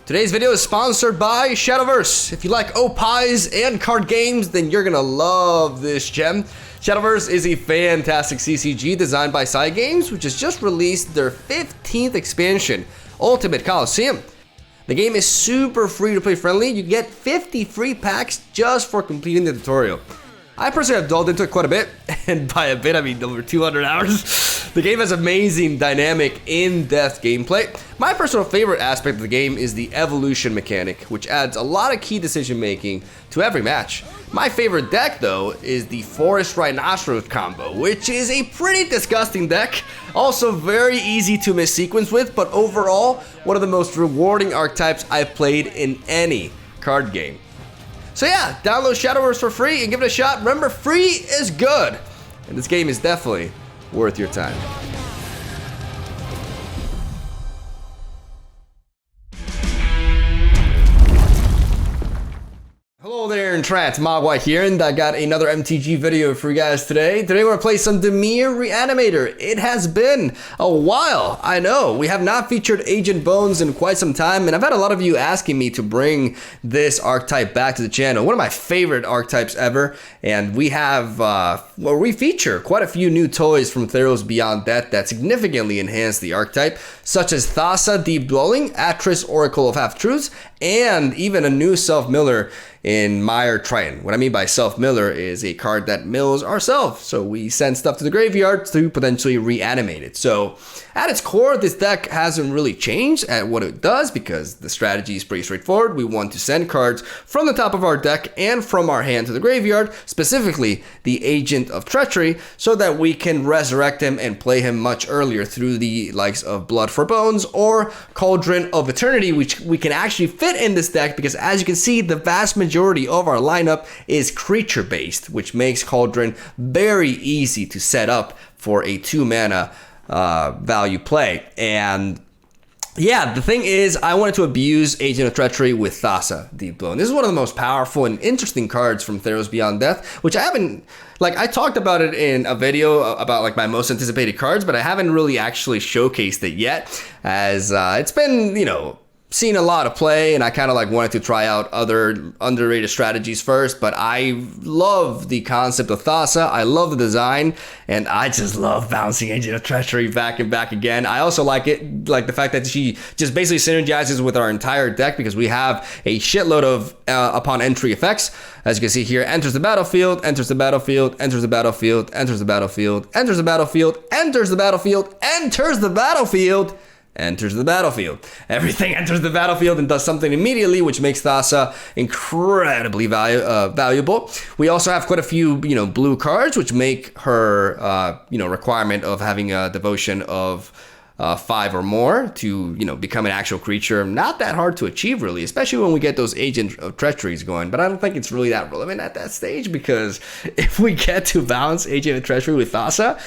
Today's video is sponsored by Shadowverse. If you like OPIs and card games, then you're gonna love this gem. Shadowverse is a fantastic CCG designed by Games, which has just released their 15th expansion, Ultimate Coliseum. The game is super free-to-play friendly. You get 50 free packs just for completing the tutorial. I personally have delved into it quite a bit, and by a bit I mean over 200 hours. The game has amazing, dynamic, in-depth gameplay. My personal favorite aspect of the game is the evolution mechanic, which adds a lot of key decision making to every match. My favorite deck though is the Forest Rhinoceros combo, which is a pretty disgusting deck. Also very easy to miss sequence with, but overall, one of the most rewarding archetypes I've played in any card game. So yeah, download Shadowverse for free and give it a shot. Remember, free is good. And this game is definitely worth your time. Hello there, MegaMogwai here, and I got another MTG video for you guys today. Today we're gonna play some Dimir Reanimator. It has been a while, I know. We have not featured Agent Bones in quite some time, and I've had a lot of you asking me to bring this archetype back to the channel. One of my favorite archetypes ever, and we have, we feature quite a few new toys from Theros Beyond that significantly enhance the archetype, such as Thassa, Deep Dwelling, Atris, Oracle of Half-Truths, and even a new self-miller in Mire Triton. What I mean by self-miller is a card that mills ourselves. So we send stuff to the graveyard to potentially reanimate it. So at its core, this deck hasn't really changed at what it does because the strategy is pretty straightforward. We want to send cards from the top of our deck and from our hand to the graveyard, specifically the Agent of Treachery, so that we can resurrect him and play him much earlier through the likes of Blood for Bones or Cauldron of Eternity, which we can actually fit in this deck because, as you can see, the vast majority of our lineup is creature based, which makes Cauldron very easy to set up for a 2-mana value play. And yeah, the thing is, I wanted to abuse Agent of Treachery with Thassa, Deep Blown. This is one of the most powerful and interesting cards from Theros Beyond Death, which I haven't, I talked about it in a video about my most anticipated cards, but I haven't really actually showcased it yet, as it's been, seen a lot of play, and I kind of wanted to try out other underrated strategies first. But I love the concept of Thassa. I love the design, and I just love bouncing Agent of Treachery back and back again. I also like the fact that she just basically synergizes with our entire deck because we have a shitload of upon entry effects. As you can see here, enters the battlefield, enters the battlefield, enters the battlefield, enters the battlefield, enters the battlefield, enters the battlefield, enters the battlefield, enters the battlefield. Everything enters the battlefield and does something immediately, which makes Thassa incredibly valuable. We also have quite a few, blue cards, which make her, requirement of having a devotion of 5 or more to, become an actual creature not that hard to achieve, really, especially when we get those Agent of Treacheries going. But I don't think it's really that relevant at that stage, because if we get to balance Agent of Treachery with Thassa,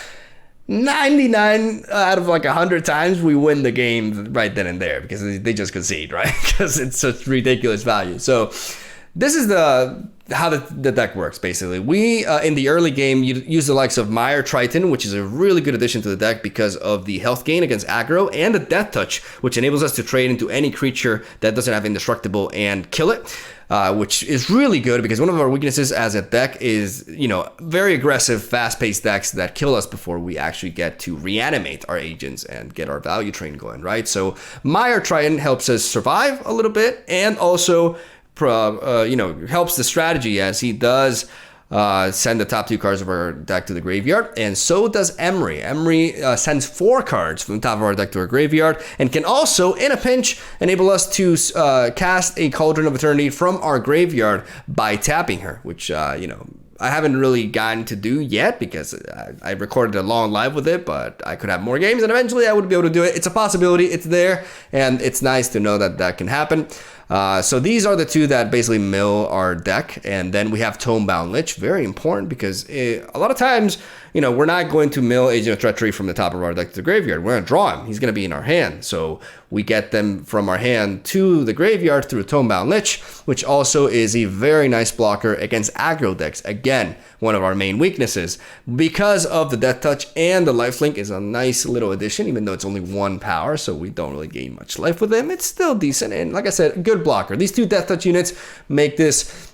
99 out of 100 times we win the game right then and there, because they just concede, right? Because it's such ridiculous value. So this is how the deck works, basically. We, in the early game, use the likes of Mire Triton, which is a really good addition to the deck because of the health gain against aggro, and the Death Touch, which enables us to trade into any creature that doesn't have Indestructible and kill it, which is really good because one of our weaknesses as a deck is, very aggressive, fast-paced decks that kill us before we actually get to reanimate our agents and get our value train going, right? So Mire Triton helps us survive a little bit, and also helps the strategy, as he does send the top 2 cards of our deck to the graveyard, and so does Emery. Emery sends 4 cards from the top of our deck to our graveyard, and can also, in a pinch, enable us to cast a Cauldron of Eternity from our graveyard by tapping her, which, I haven't really gotten to do yet because I recorded a long live with it, but I could have more games and eventually I would be able to do it. It's a possibility, it's there, and it's nice to know that that can happen. So these are the 2 that basically mill our deck, and then we have Tomebound Lich, very important because a lot of times you know, we're not going to mill Agent of Treachery from the top of our deck to the graveyard. We're going to draw him. He's going to be in our hand. So we get them from our hand to the graveyard through a Tomebound Lich, which also is a very nice blocker against aggro decks. Again, one of our main weaknesses. Because of the Death Touch and the Lifelink is a nice little addition, even though it's only 1 power, so we don't really gain much life with him. It's still decent, and like I said, a good blocker. These 2 Death Touch units make this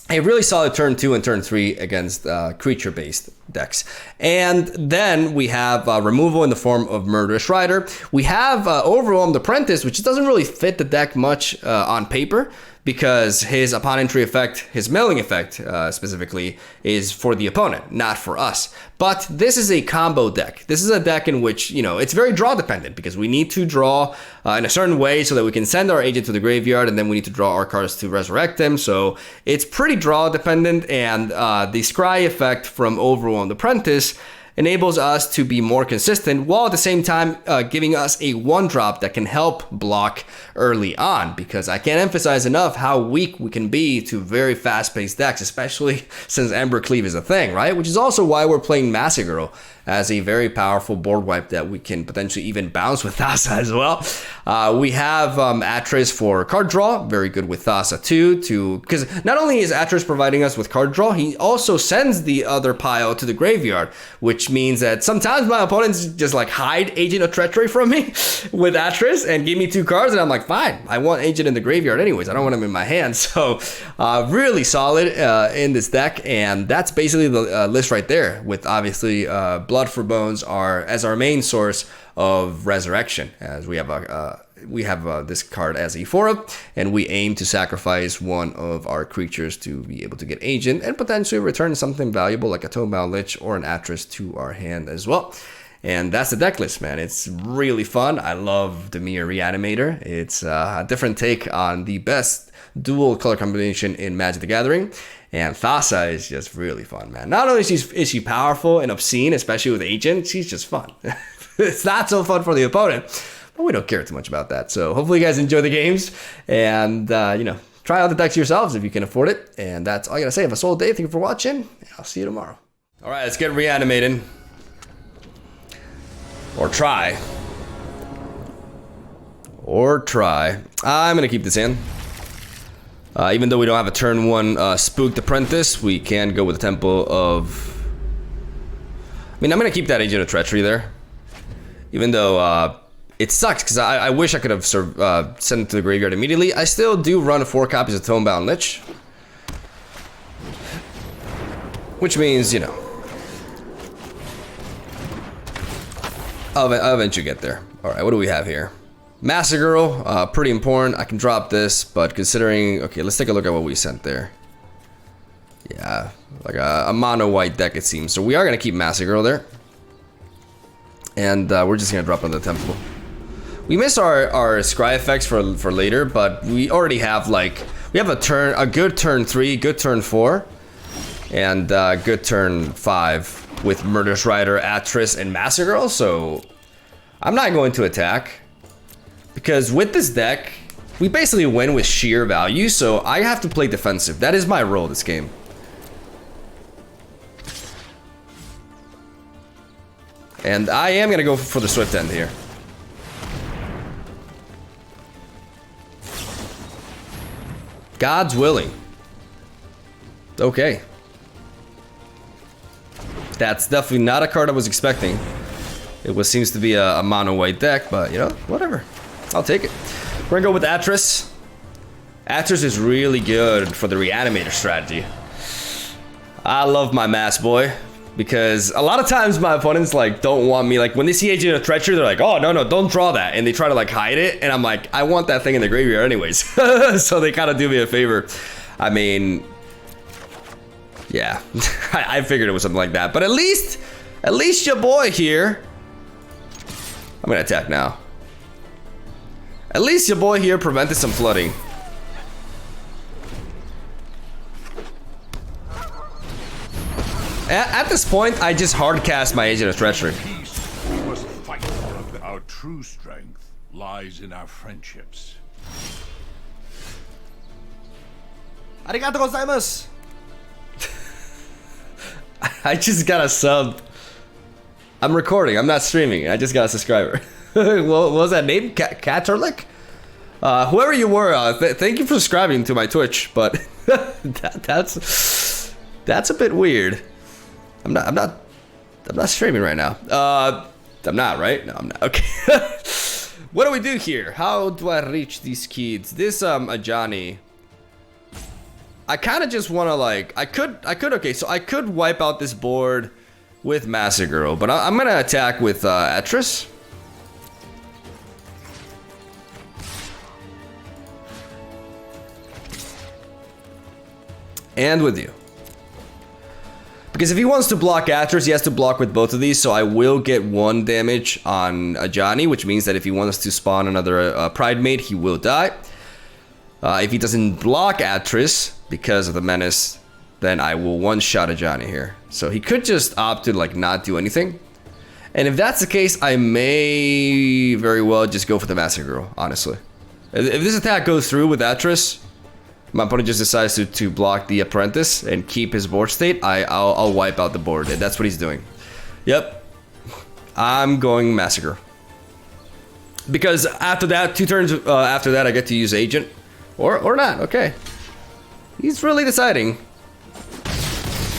a really solid turn 2 and turn 3 against creature-based decks. And then we have removal in the form of Murderous Rider. We have Overwhelmed Apprentice, which doesn't really fit the deck much on paper, because his upon entry effect, his milling effect specifically, is for the opponent, not for us. But this is a combo deck. This is a deck in which, you know, it's very draw dependent, because we need to draw in a certain way so that we can send our agent to the graveyard, and then we need to draw our cards to resurrect him. So it's pretty draw dependent, and the Scry effect from Overwhelmed Apprentice enables us to be more consistent, while at the same time giving us a 1-drop that can help block early on, because I can't emphasize enough how weak we can be to very fast-paced decks, especially since Ember Cleave is a thing, right? Which is also why we're playing Massacre as a very powerful board wipe that we can potentially even bounce with Thassa as well. We have Atris for card draw, very good with Thassa too, because not only is Atris providing us with card draw, he also sends the other pile to the graveyard, which means that sometimes my opponents just like hide Agent of Treachery from me with Atris and give me 2 cards, and I'm like, fine, I want Agent in the graveyard anyways, I don't want him in my hand. So really solid in this deck, and that's basically the list right there, with obviously Blood for Bones as our main source of resurrection, as we have this card as a 4-up, and we aim to sacrifice one of our creatures to be able to get Agent and potentially return something valuable like a Tomebound Lich or an Atris to our hand as well. And that's the deck list, man. It's really fun. I love Dimir Reanimator. It's a different take on the best dual color combination in Magic the Gathering. And Thassa is just really fun, man. Not only is she powerful and obscene, especially with Agent, she's just fun. It's not so fun for the opponent, but we don't care too much about that. So hopefully you guys enjoy the games, and you know, try out the decks yourselves if you can afford it. And that's all I gotta say. Have a solid day. Thank you for watching, and I'll see you tomorrow. All right, let's get reanimated. Or try. I'm gonna keep this in. Even though we don't have a turn 1 Spooked Apprentice, we can go with the Temple of... I mean, I'm gonna keep that Agent of Treachery there. Even though it sucks, because I wish I could have sent it to the graveyard immediately. I still do run 4 copies of Tomebound Lich. Which means, you know, I'll eventually get there. Alright, what do we have here? Massacre, pretty important. I can drop this, but considering... Okay, let's take a look at what we sent there. Yeah, like a mono white deck it seems. So we are going to keep Massacre there. And we're just going to drop on the Temple. We missed our Scry effects for later, but we already have like... We have a good turn 3, good turn 4, and good turn 5 with Murderous Rider, Atris, and Massacre. So I'm not going to attack, because with this deck, we basically win with sheer value, so I have to play defensive. That is my role this game. And I am going to go for the Swift End here. God's willing. Okay. That's definitely not a card I was expecting. It seems to be a mono white deck, but you know, whatever. I'll take it. We're gonna go with Atris. Atris is really good for the Reanimator strategy. I love my Mass Boy, because a lot of times my opponents like don't want me, like when they see Agent of Treachery, they're like, oh no, don't draw that, and they try to like hide it, and I'm like, I want that thing in the graveyard anyways. So they kind of do me a favor. I mean, yeah, I figured it was something like that, but at least your boy here. I'm gonna attack now. At least your boy here prevented some flooding. At this point, I just hard cast my Agent of Treachery. We must fight for our true strength lies in our friendships. Arigato gozaimasu. I just got a sub. I'm recording. I'm not streaming. I just got a subscriber. What was that name? Caterlick? Whoever you were, thank you for subscribing to my Twitch. But that's a bit weird. I'm not streaming right now. I'm not, right? No, I'm not. Okay. What do we do here? How do I reach these kids? This Ajani. I kind of just want to like. I could. Okay, so I could wipe out this board with Massacre, but I'm gonna attack with Atris. And with you. Because if he wants to block Atris, he has to block with both of these, so I will get 1 damage on Ajani, which means that if he wants to spawn another Pride Mate, he will die. If he doesn't block Atris because of the Menace, then I will one-shot Ajani here. So he could just opt to like not do anything. And if that's the case, I may very well just go for the Massacre Girl, honestly. If this attack goes through with Atris, my opponent just decides to block the Apprentice and keep his board state, I'll wipe out the board, and that's what he's doing. Yep. I'm going Massacre. Because after that, 2 turns after that, I get to use Agent. Or not, okay. He's really deciding.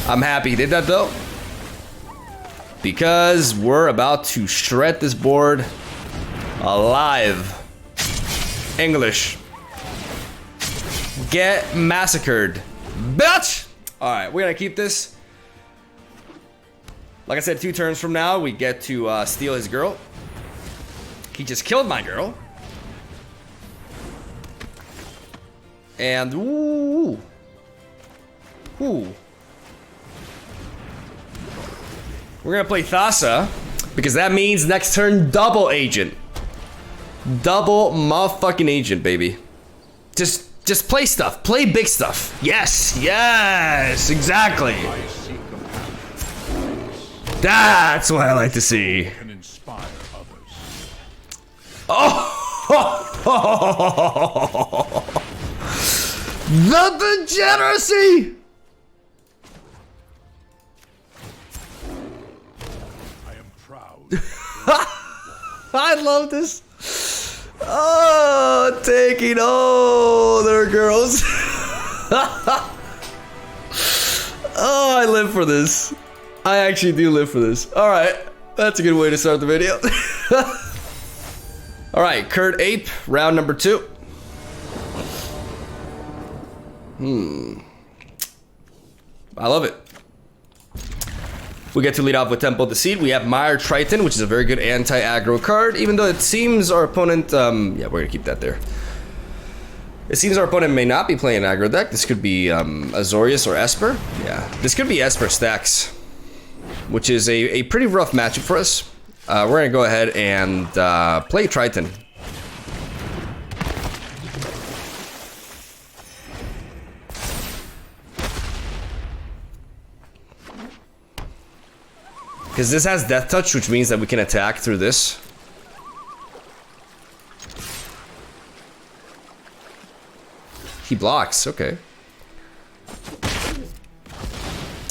I'm happy he did that, though. Because we're about to shred this board alive. English. Get massacred, bitch! Alright, we're gonna keep this. Like I said, 2 turns from now, we get to steal his girl. He just killed my girl. And, ooh. Ooh. We're gonna play Thassa, because that means next turn, double agent. Double motherfucking agent, baby. Just play stuff. Play big stuff. Yes, yes, exactly. That's what I like to see. Can inspire others. Oh, the degeneracy! I am proud. I love this. Oh, taking older girls. Oh, I live for this. I actually do live for this. All right, that's a good way to start the video. All right, Kurt Ape, round number 2. I love it. We get to lead off with Temple Deceit. We have Mire Triton, which is a very good anti-aggro card, even though it seems our opponent, yeah, we're gonna keep that there. It seems our opponent may not be playing an aggro deck. This could be Azorius or Esper. Yeah, this could be Esper Stacks, which is a pretty rough matchup for us. We're gonna go ahead and play Triton. Because this has Death Touch, which means that we can attack through this. He blocks, okay.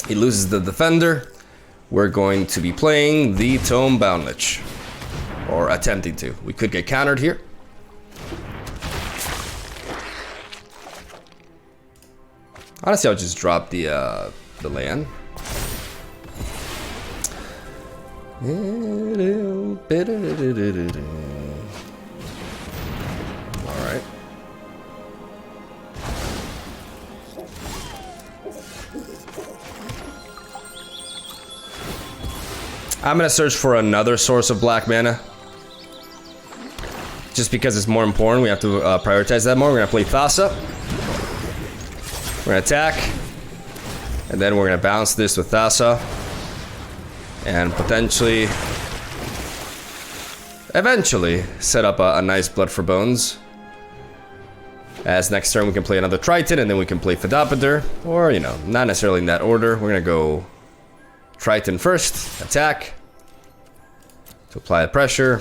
He loses the Defender. We're going to be playing the Tome Bound Lich. Or attempting to. We could get countered here. Honestly, I'll just drop the land. Alright. I'm gonna search for another source of black mana. Just because it's more important, we have to prioritize that more. We're gonna play Thassa. We're gonna attack. And then we're gonna bounce this with Thassa. And potentially, eventually, set up a nice Blood for Bones. As next turn we can play another Triton, and then we can play Fedopater. Or, you know, not necessarily in that order. We're gonna go Triton first, attack. To apply the pressure.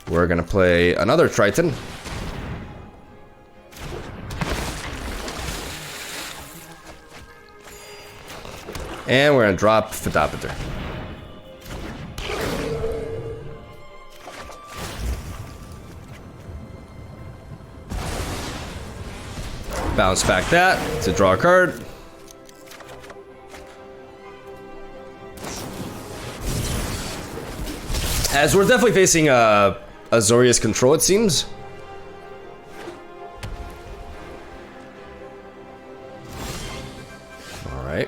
We're gonna play another Triton. And we're gonna drop Fedopater. Bounce back that to draw a card. As we're definitely facing Azorius control, it seems. All right.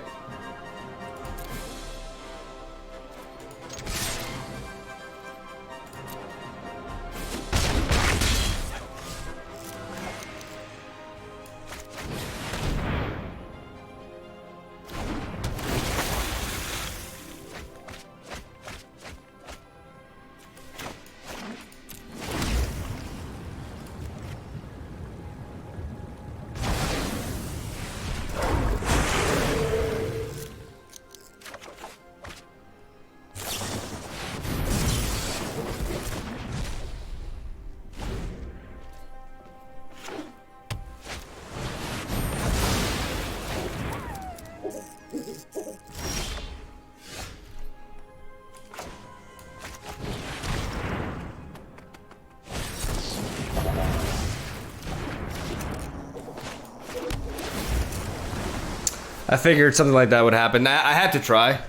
I figured something like that would happen. I had to try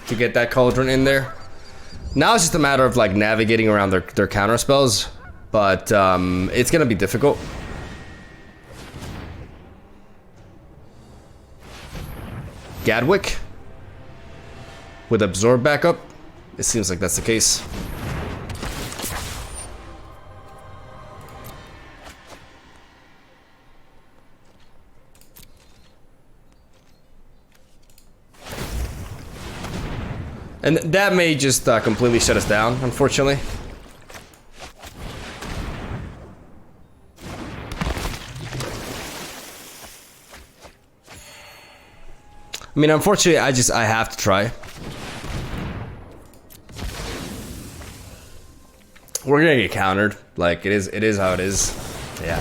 to get that cauldron in there. Now it's just a matter of like navigating around their counter spells, but it's gonna be difficult. Gadwick with absorb backup. It seems like that's the case. And that may just completely shut us down, unfortunately. I mean, unfortunately, I have to try. We're gonna get countered. Like, it is how it is. Yeah.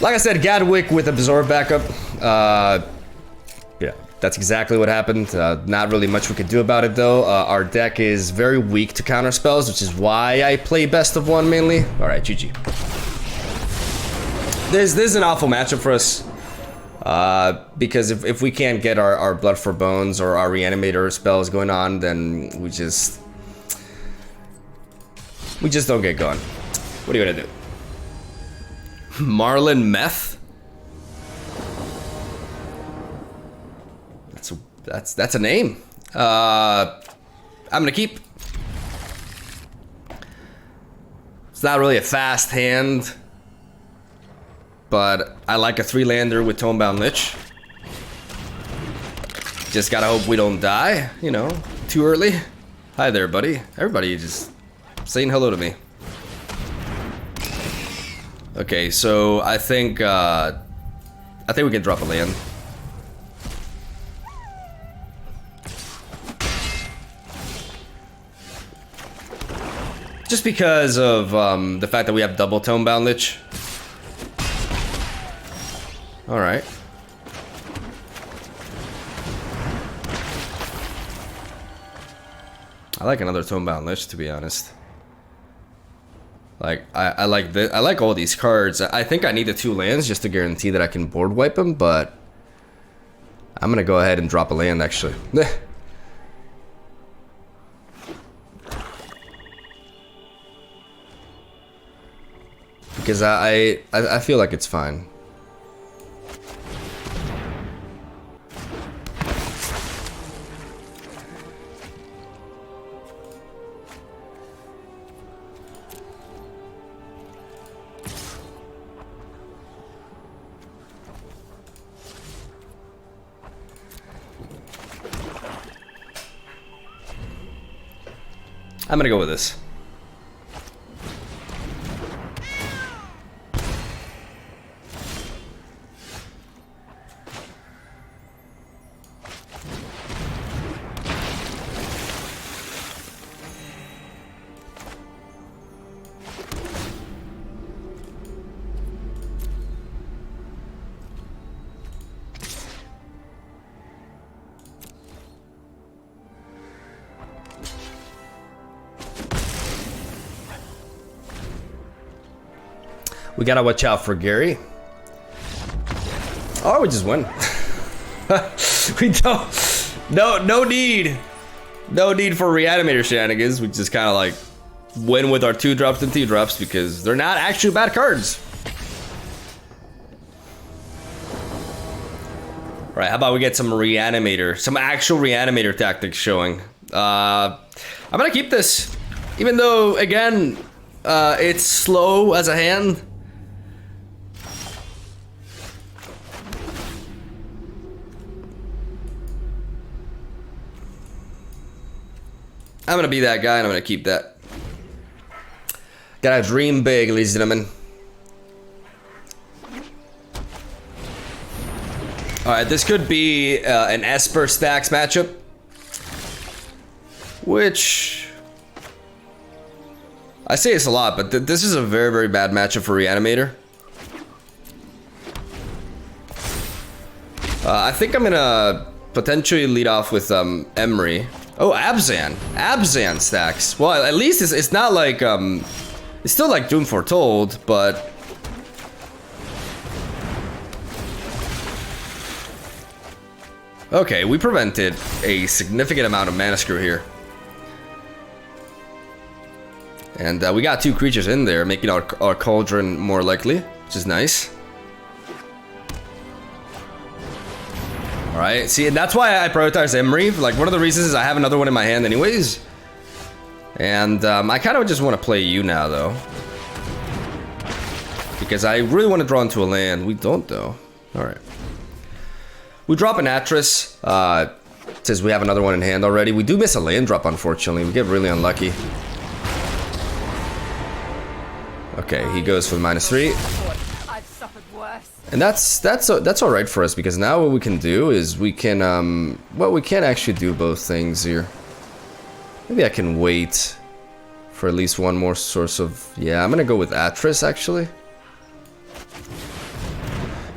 Like I said, Gadwick with absorb backup. Yeah. That's exactly what happened. Not really much we could do about it though. Our deck is very weak to counter spells, which is why I play best of one mainly. All right, GG. This is an awful matchup for us. Because if we can't get our Blood for Bones or our Reanimator spells going on, then we just don't get going. What are you gonna do? Marlin Meth? That's a name. I'm gonna keep. It's not really a fast hand, but I like a 3-lander with Tomebound Lich. Just gotta hope we don't die, you know, too early. Hi there, buddy. Everybody just saying hello to me. Okay, so I think we can drop a land. Just because of the fact that we have double Tomebound Lich. Alright. I like another Tomebound Lich, to be honest. Like, I like this. I like all these cards. I think I need the 2 lands just to guarantee that I can board wipe them, but I'm gonna go ahead and drop a land, actually. Because I feel like it's fine. I'm gonna go with this. We gotta watch out for Gary. Or we just win. We don't. No need. No need for Reanimator shenanigans. We just kind of like win with our 2-drops and 3-drops because they're not actually bad cards. All right, how about we get some Reanimator, some actual Reanimator tactics showing. I'm gonna keep this, even though again, it's slow as a hand. I'm gonna be that guy and I'm gonna keep that. Gotta dream big, ladies and gentlemen. Alright, this could be an Esper Stacks matchup. Which... I say this a lot, but this is a very, very bad matchup for Reanimator. I think I'm gonna potentially lead off with Emery. Oh, Abzan. Abzan stacks. Well, at least it's not like, it's still like Doom Foretold, but... Okay, we prevented a significant amount of mana screw here. And we got 2 creatures in there, making our Cauldron more likely, which is nice. Alright, see, that's why I prioritize Emery. Like, one of the reasons is I have another one in my hand anyways. And I kind of just want to play you now, though. Because I really want to draw into a land. We don't, though. Alright. We drop an Atris. Says we have another one in hand already. We do miss a land drop, unfortunately. We get really unlucky. Okay, he goes for the -3. I've suffered worse. And that's all right for us because now what we can do is we can well, we can't actually do both things here. Maybe I can wait for at least one more source of, yeah, I'm gonna go with Atris actually.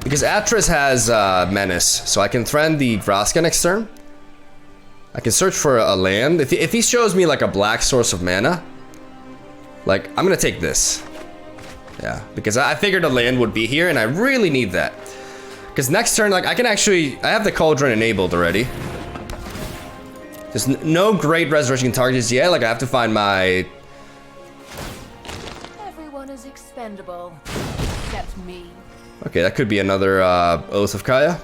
Because Atris has Menace, so I can threaten the Vraska next turn. I can search for a land. If he shows me like a black source of mana, like I'm gonna take this. Yeah, because I figured a land would be here and I really need that. Because next turn, like I can actually, I have the Cauldron enabled already. There's no great resurrection targets yet, like I have to find my... Everyone is expendable, except me. Okay, that could be another Oath of Kaya.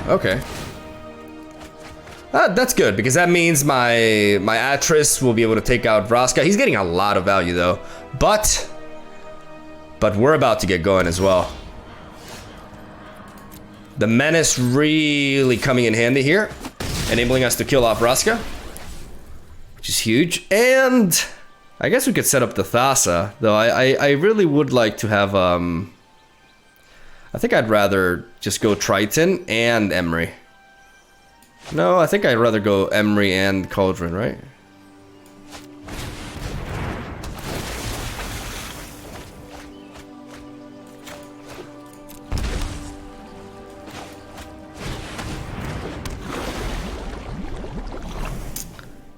Okay. That's good, because that means my Atris will be able to take out Vraska. He's getting a lot of value, though. But we're about to get going as well. The Menace really coming in handy here, enabling us to kill off Vraska, which is huge. And I guess we could set up the Thassa, though I really would like to have... I think I'd rather just go Triton and Emery. No, I think I'd rather go Emery and Cauldron, right?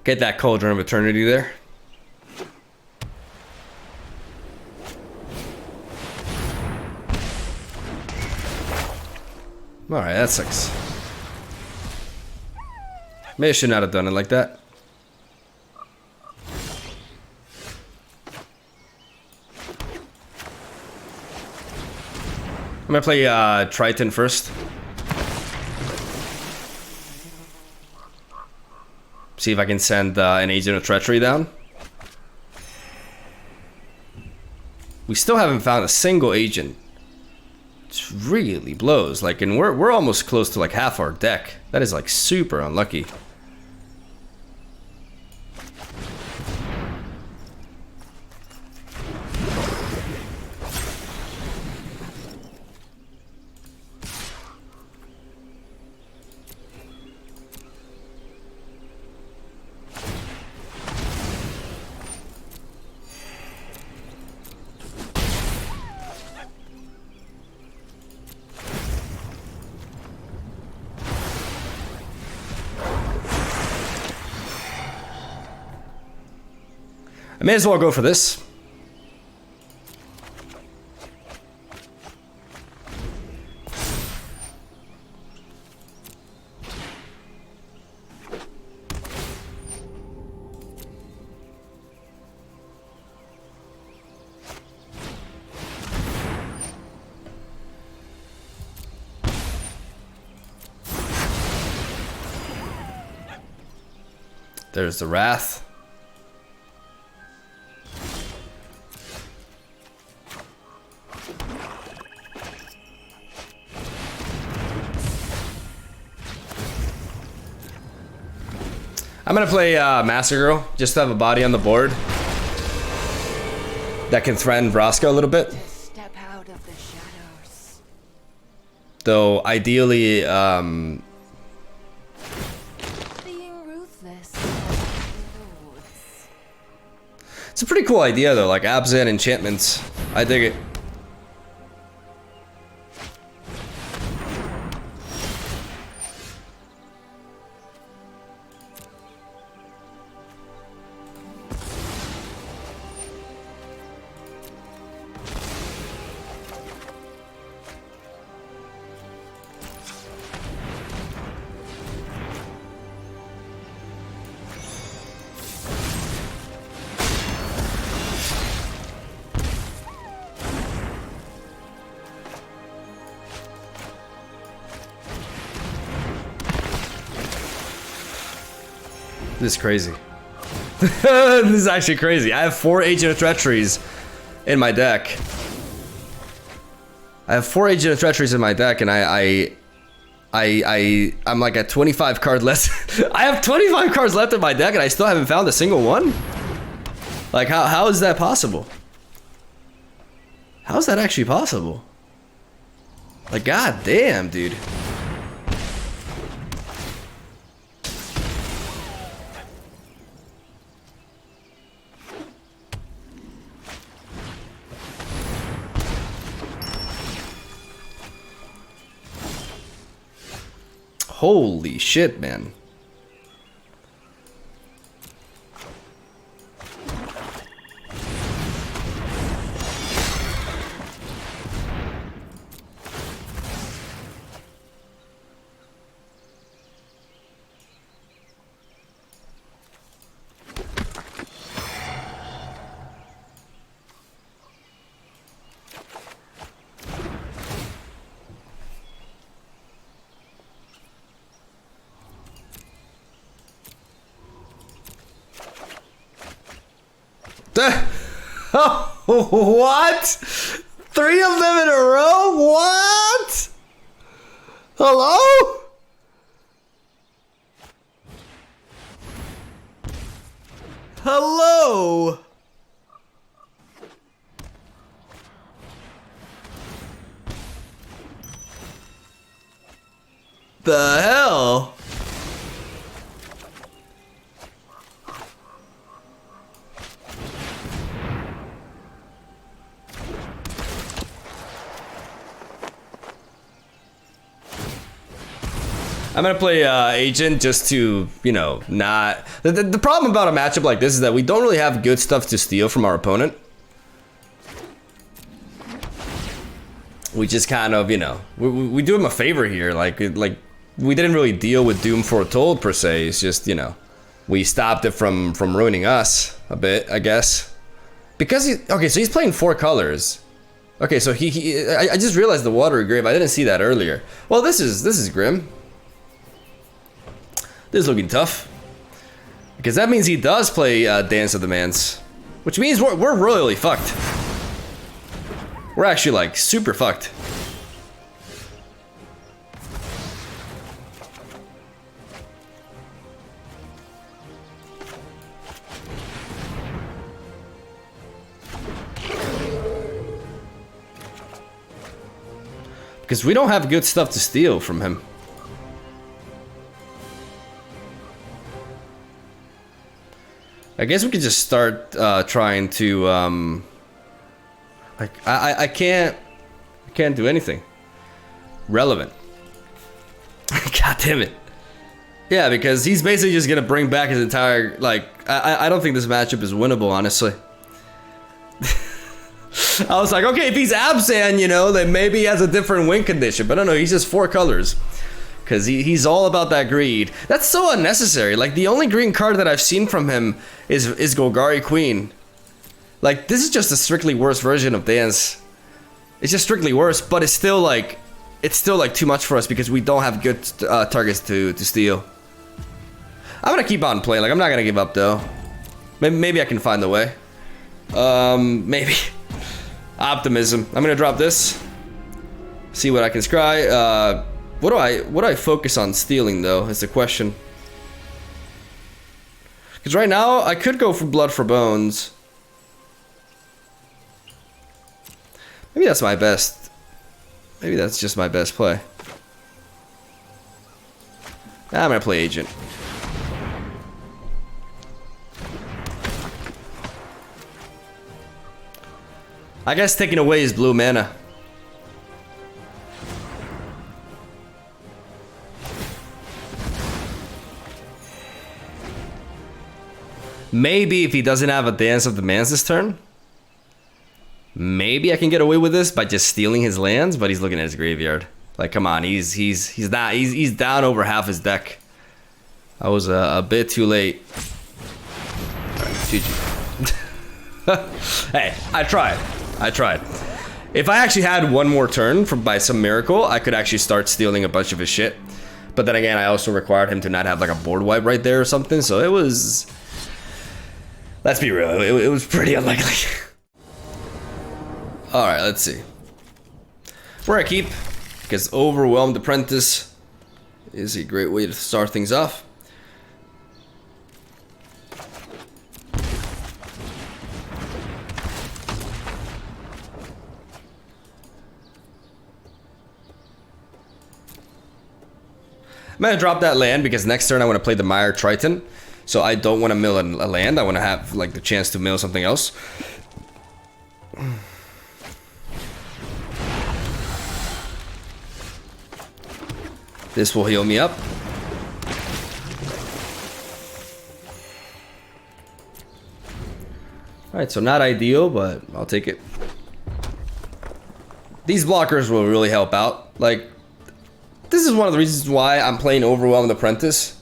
Get that Cauldron of Eternity there. Alright, that sucks. Maybe I should not have done it like that. I'm gonna play Triton first. See if I can send an Agent of Treachery down. We still haven't found a single agent. It really blows. Like, and we're almost close to like half our deck. That is like super unlucky. I may as well go for this. There's the Wrath. I'm gonna play Master Girl, just to have a body on the board that can threaten Vraska a little bit. Step out of the shadows. Though ideally, Being ruthless. it's a pretty cool idea though, like Abzan enchantments. I dig it. This is crazy. This is actually crazy. I have 4 Agent of Treacheries in my deck. I have 4 Agent of Treacheries in my deck, and I'm like at 25 cards left. I have 25 cards left in my deck, and I still haven't found a single one. Like, how is that possible? How is that actually possible? Like, god damn, dude. Holy shit, man. What? 3 of them in a row? What? Hello? Hello? The hell? I'm gonna play Agent just to, you know, not... The problem about a matchup like this is that we don't really have good stuff to steal from our opponent. We just kind of, you know, we do him a favor here. Like we didn't really deal with Doom Foretold per se. It's just, you know, we stopped it from ruining us a bit, I guess. Because okay, so he's playing 4 colors. Okay, so I just realized the Watery Grave. I didn't see that earlier. Well, this is grim. This is looking tough. Because that means he does play Dance of the Mans. Which means we're royally fucked. We're actually like super fucked. Because we don't have good stuff to steal from him. I guess we could just start trying to like I can't do anything relevant. God damn it. Yeah, because he's basically just gonna bring back his entire, like, I don't think this matchup is winnable, honestly. I was like, okay, if he's Abzan, you know, then maybe he has a different win condition, but no, he's just 4 colors. Because he's all about that greed. That's so unnecessary. Like, the only green card that I've seen from him is Golgari Queen. Like, this is just a strictly worse version of Dance. It's just strictly worse, but it's still like too much for us because we don't have good targets to steal. I'm gonna keep on playing. Like, I'm not gonna give up though. Maybe I can find the way. Maybe. Optimism. I'm gonna drop this. See what I can scry. What do I focus on stealing though? Is the question. Because right now I could go for blood for bones. Maybe that's my best. Maybe that's just my best play. I'm gonna play agent. I guess taking away is blue mana. Maybe if he doesn't have a Dance of the Mans this turn, maybe I can get away with this by just stealing his lands, but he's looking at his graveyard. Like, come on, he's down over half his deck. I was a bit too late. GG. Hey, I tried. If I actually had one more turn by some miracle, I could actually start stealing a bunch of his shit. But then again, I also required him to not have like a board wipe right there or something, so it was... Let's be real, it was pretty unlikely. Alright, let's see. Where I keep, because Overwhelmed Apprentice is a great way to start things off. I'm gonna drop that land because next turn I want to play the Mire Triton. So I don't want to mill a land. I want to have like the chance to mill something else. This will heal me up. Alright, so not ideal, but I'll take it. These blockers will really help out. Like, this is one of the reasons why I'm playing Overwhelmed Apprentice.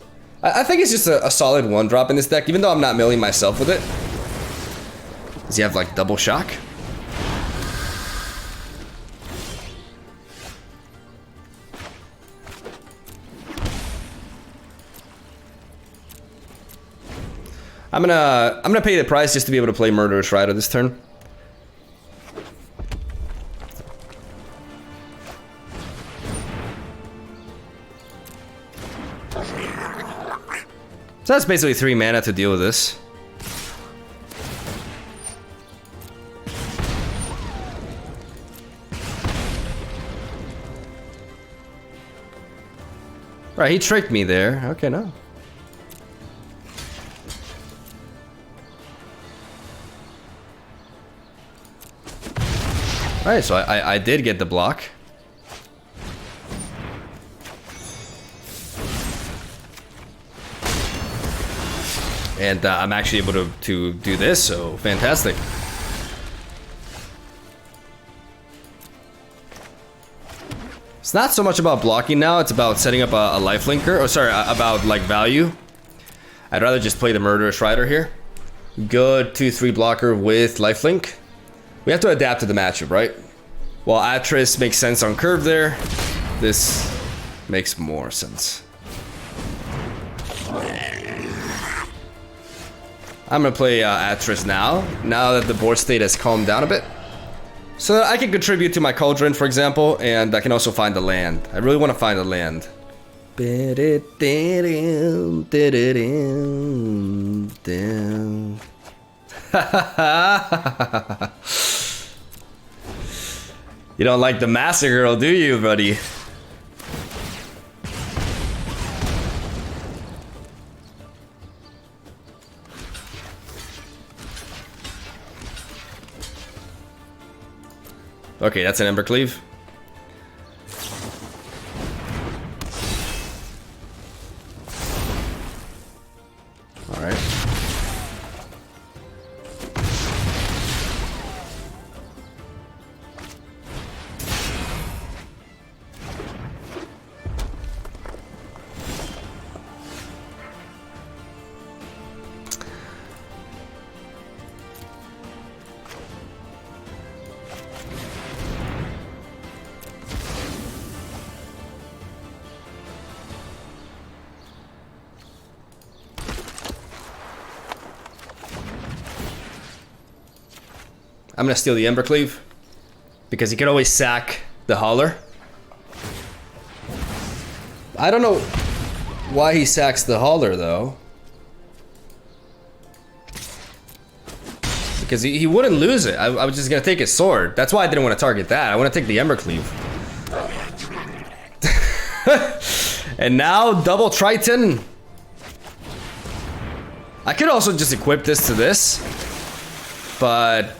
I think it's just a solid one drop in this deck, even though I'm not milling myself with it. Does he have like double shock? I'm gonna pay the price just to be able to play Murderous Rider this turn. So that's basically 3 mana to deal with this. Right, he tricked me there. Okay, no. Alright, so I did get the block. And I'm actually able to do this, so fantastic. It's not so much about blocking now, it's about setting up a lifelinker. Oh, sorry, about like value. I'd rather just play the Murderous Rider here. Good 2/3 blocker with lifelink. We have to adapt to the matchup, right? While Atris makes sense on curve there, this makes more sense. I'm gonna play Atris now that the board state has calmed down a bit. So that I can contribute to my Cauldron, for example, and I can also find the land. I really want to find the land. You don't like the Master Girl, do you, buddy? Okay, that's an Embercleave. All right. I'm gonna steal the Embercleave because he can always sack the Hauler. I don't know why he sacks the Hauler though. Because he wouldn't lose it. I was just gonna take his sword. That's why I didn't want to target that. I want to take the Embercleave. And now double Triton. I could also just equip this to this, but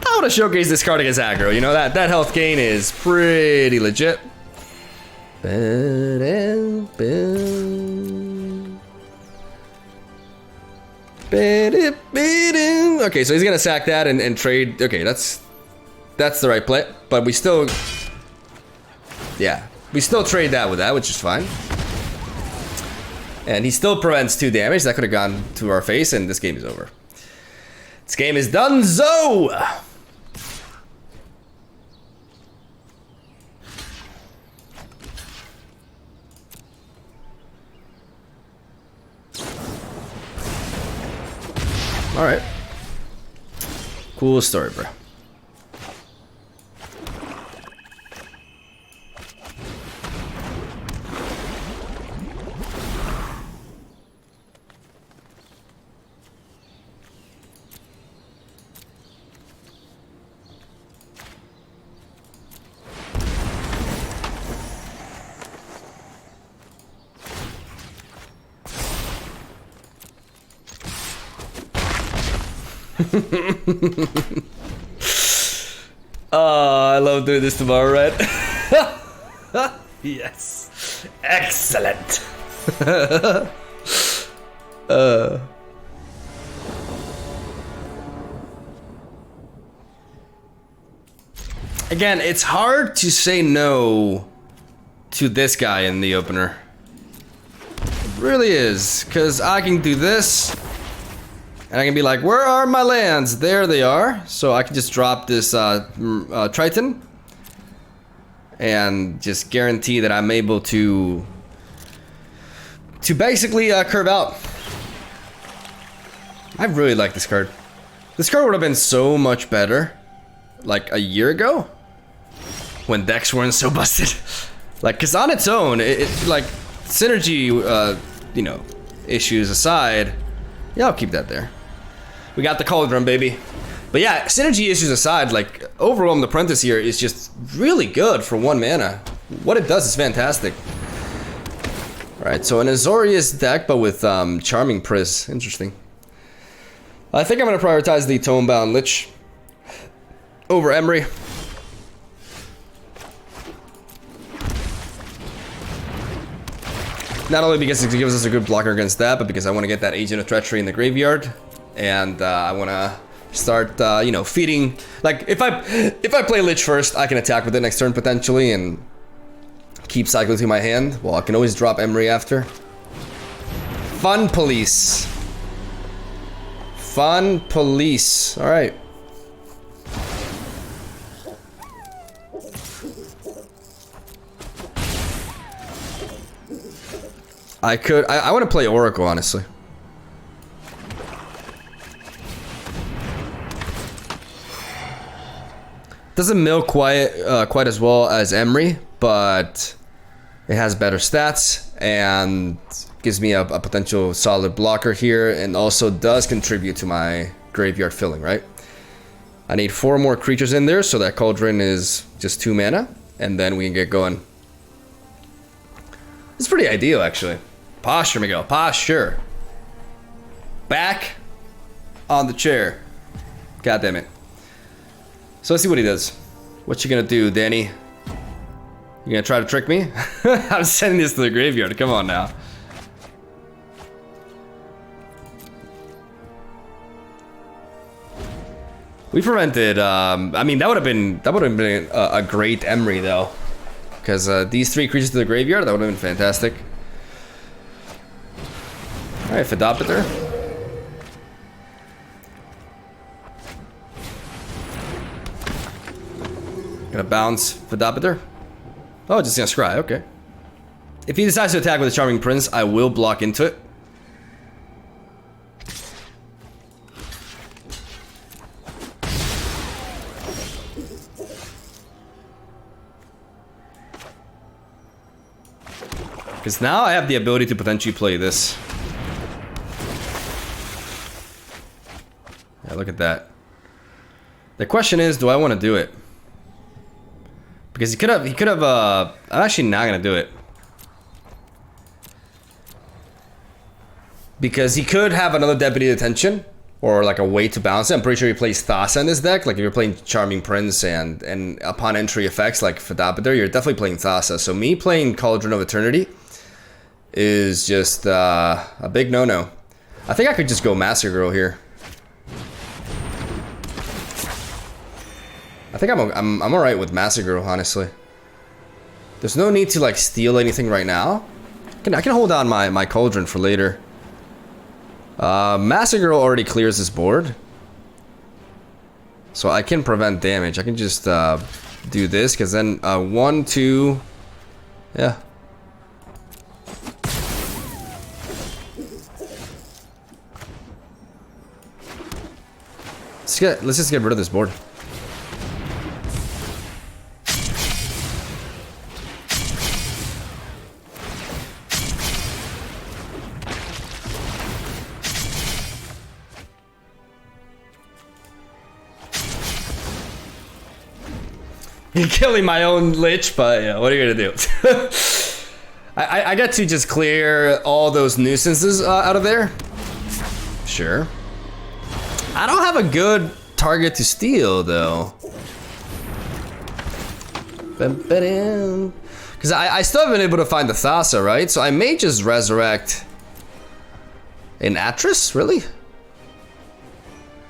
I want to showcase this card against aggro. You know, that health gain is pretty legit. Okay, so he's gonna sack that and trade. Okay, that's the right play, but we still, yeah, we still trade that with that, which is fine. And he still prevents 2 damage. That could have gone to our face, and this game is over. This game is donezo! Alright. Cool story, bro. Oh, I love doing this tomorrow, right? Yes. Excellent. Again, it's hard to say no to this guy in the opener. It really is, because I can do this. And I can be like, where are my lands? There they are. So I can just drop this Triton. And just guarantee that I'm able to basically curve out. I really like this card. This card would have been so much better like a year ago when decks weren't so busted. Like, cause on its own, it like synergy, you know, issues aside, yeah, I'll keep that there. We got the Cauldron, baby. But yeah, synergy issues aside, like, Overwhelm the Apprentice here is just really good for 1 mana. What it does is fantastic. Alright, so an Azorius deck, but with Charming Priz. Interesting. I think I'm going to prioritize the Tomebound Lich over Emery. Not only because it gives us a good blocker against that, but because I want to get that Agent of Treachery in the graveyard. And I want to start, you know, feeding. Like, if I play Lich first, I can attack with it next turn potentially and keep cycling through my hand. Well, I can always drop Emery after. Fun Police. Fun Police. All right. I want to play Oracle, honestly. Doesn't mill quite as well as Emery, but it has better stats and gives me a potential solid blocker here, and also does contribute to my graveyard filling, right? I need 4 more creatures in there, so that Cauldron is just 2 mana, and then we can get going. It's pretty ideal, actually. Posture, Miguel. Posture. Back on the chair. God damn it. So let's see what he does. What you gonna do, Danny? You gonna try to trick me? I'm sending this to the graveyard. Come on now. We prevented. I mean, that would have been a great Emery though, because these 3 creatures to the graveyard, that would have been fantastic. All right, Fidopter. Gonna bounce Fidopter. Oh, just gonna scry, okay. If he decides to attack with a Charming Prince, I will block into it. Because now I have the ability to potentially play this. Yeah, look at that. The question is, do I want to do it? Because he could have, I'm actually not going to do it. Because he could have another Deputy Detention, or like a way to balance it. I'm pretty sure he plays Thassa in this deck. Like if you're playing Charming Prince and upon entry effects like Fadapater, you're definitely playing Thassa. So me playing Cauldron of Eternity is just a big no-no. I think I could just go Massacre Girl here. I think I'm alright with Massacre Girl, honestly. There's no need to like steal anything right now. I can hold on my Cauldron for later. Massacre Girl already clears this board, so I can prevent damage. I can just do this, because then 1, 2, yeah. Let's just get rid of this board. Killing my own Lich, but yeah, what are you gonna do? I got to just clear all those nuisances out of there. Sure. I don't have a good target to steal though. Because I still haven't been able to find the Thassa, right? So I may just resurrect an Atris, really?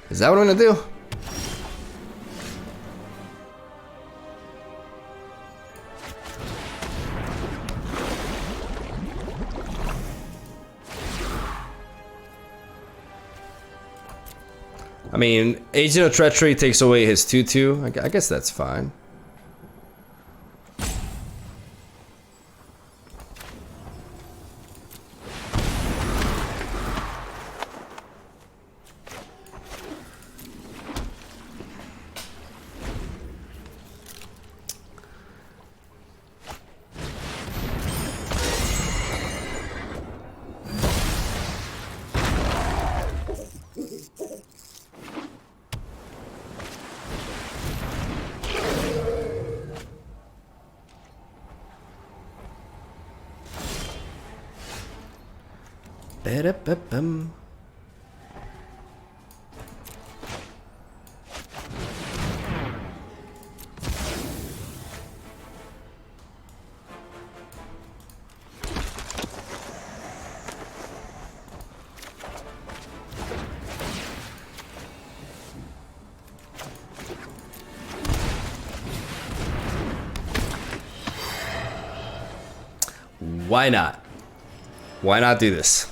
Is that what I'm gonna do? I mean, Agent of Treachery takes away his 2/2. I guess that's fine. Ba-da-ba-bum. Why not? Why not do this?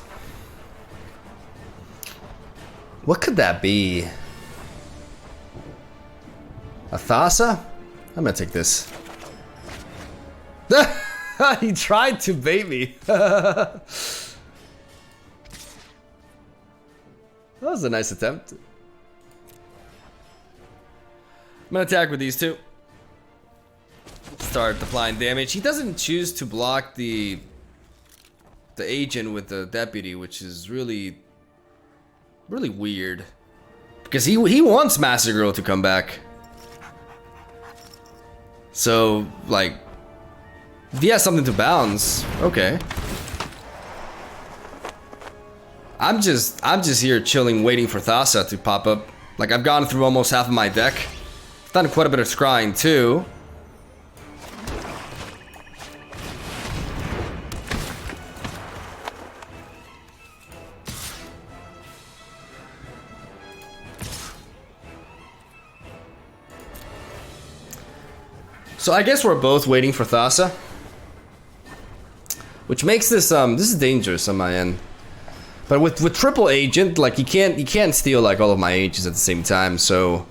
What could that be? A Thassa? I'm gonna take this. He tried to bait me. That was a nice attempt. I'm gonna attack with these two. Start applying damage. He doesn't choose to block the agent with the deputy, which is really weird. Because he wants Master Girl to come back. So, like, if he has something to bounce, okay. I'm just here chilling, waiting for Thassa to pop up. Like, I've gone through almost half of my deck. I've done quite a bit of scrying too. So I guess we're both waiting for Thassa, which makes this this is dangerous on my end. But with triple agent, like you can't steal like all of my agents at the same time. So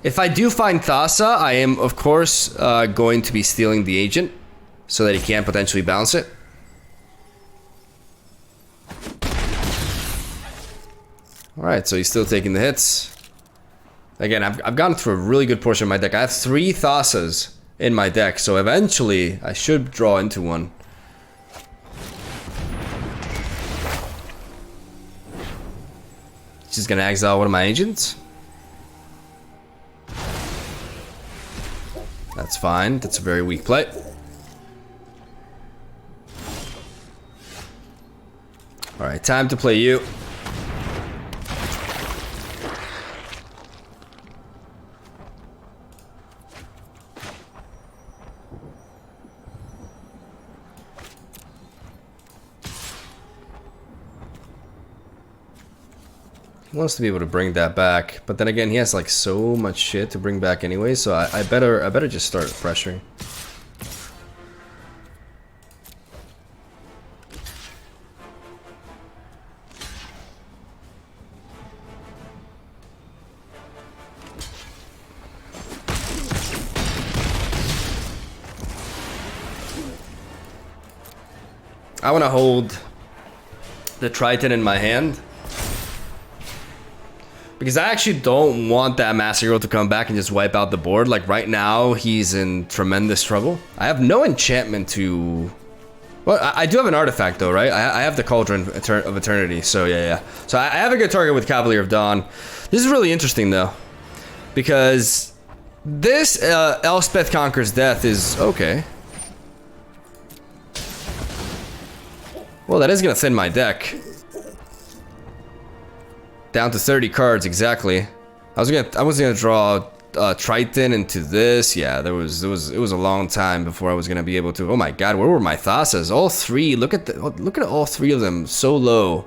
if I do find Thassa, I am of course going to be stealing the agent so that he can't potentially bounce it. All right, so he's still taking the hits. Again, I've gone through a really good portion of my deck. I have 3 Thassas in my deck, so eventually I should draw into one. Just gonna exile one of my agents. That's fine. That's a very weak play. Alright, time to play you. He wants to be able to bring that back, but then again, he has like so much shit to bring back anyway, so I better just start pressuring. I want to hold the Triton in my hand. Because I actually don't want that Massacre to come back and just wipe out the board. Like right now, he's in tremendous trouble. I have no enchantment to... Well, I do have an artifact though, right? I have the Cauldron of Eternity, so yeah. So I have a good target with Cavalier of Dawn. This is really interesting though. Because this Elspeth Conquers Death is okay. Well, that is gonna thin my deck. Down to 30 cards exactly. I was gonna draw Triton into this. Yeah, it was a long time before I was gonna be able to. Oh my god, where were my Thassas? All three. Look at all three of them so low.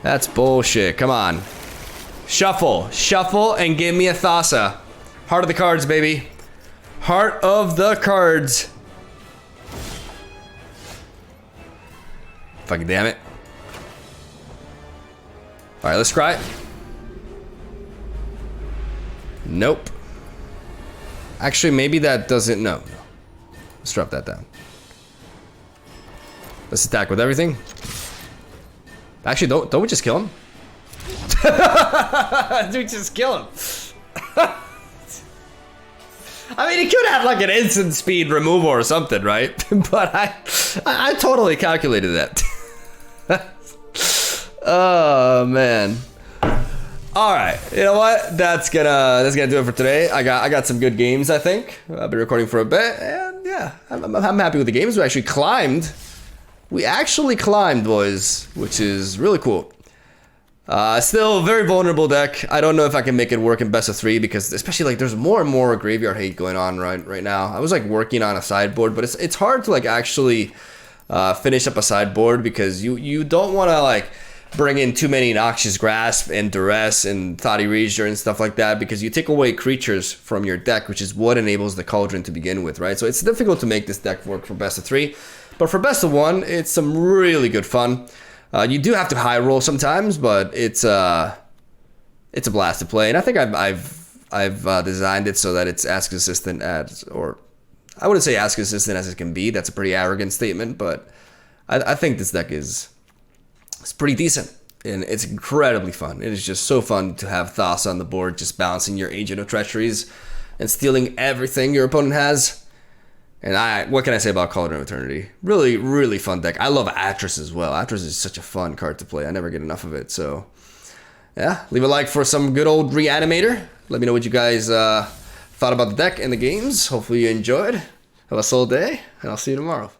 That's bullshit. Come on, shuffle, and give me a Thassa. Heart of the cards, baby. Heart of the cards. Fucking damn it. Alright, let's try it. Nope. Actually, maybe that doesn't... No. Let's drop that down. Let's attack with everything. Actually, don't we just kill him? Dude, just kill him. I mean, he could have like an instant speed removal or something, right? But I totally calculated that. Oh man. All right, you know what? That's gonna do it for today. I got some good games. I think I've been recording for a bit, and yeah, I'm happy with the games. We actually climbed. Boys, which is really cool. Still very vulnerable deck. I don't know if I can make it work in best of 3 because especially like there's more and more graveyard hate going on right now. I was like working on a sideboard, but it's hard to like actually finish up a sideboard because you don't want to like bring in too many Noxious Grasp and Duress and Thoughty Reader and stuff like that because you take away creatures from your deck, which is what enables the Cauldron to begin with, right? So it's difficult to make this deck work for best of 3, but for best of 1, it's some really good fun. You do have to high roll sometimes, but it's a blast to play, and I think I've designed it so that it's as consistent as, or I wouldn't say as consistent as it can be. That's a pretty arrogant statement, but I think this deck it's pretty decent, and it's incredibly fun. It is just so fun to have Thassa on the board, just balancing your Agent of Treacheries and stealing everything your opponent has. And what can I say about Cauldron of Eternity? Really, really fun deck. I love Atris as well. Atris is such a fun card to play. I never get enough of it. So, yeah, leave a like for some good old Reanimator. Let me know what you guys thought about the deck and the games. Hopefully you enjoyed. Have a solid day, and I'll see you tomorrow.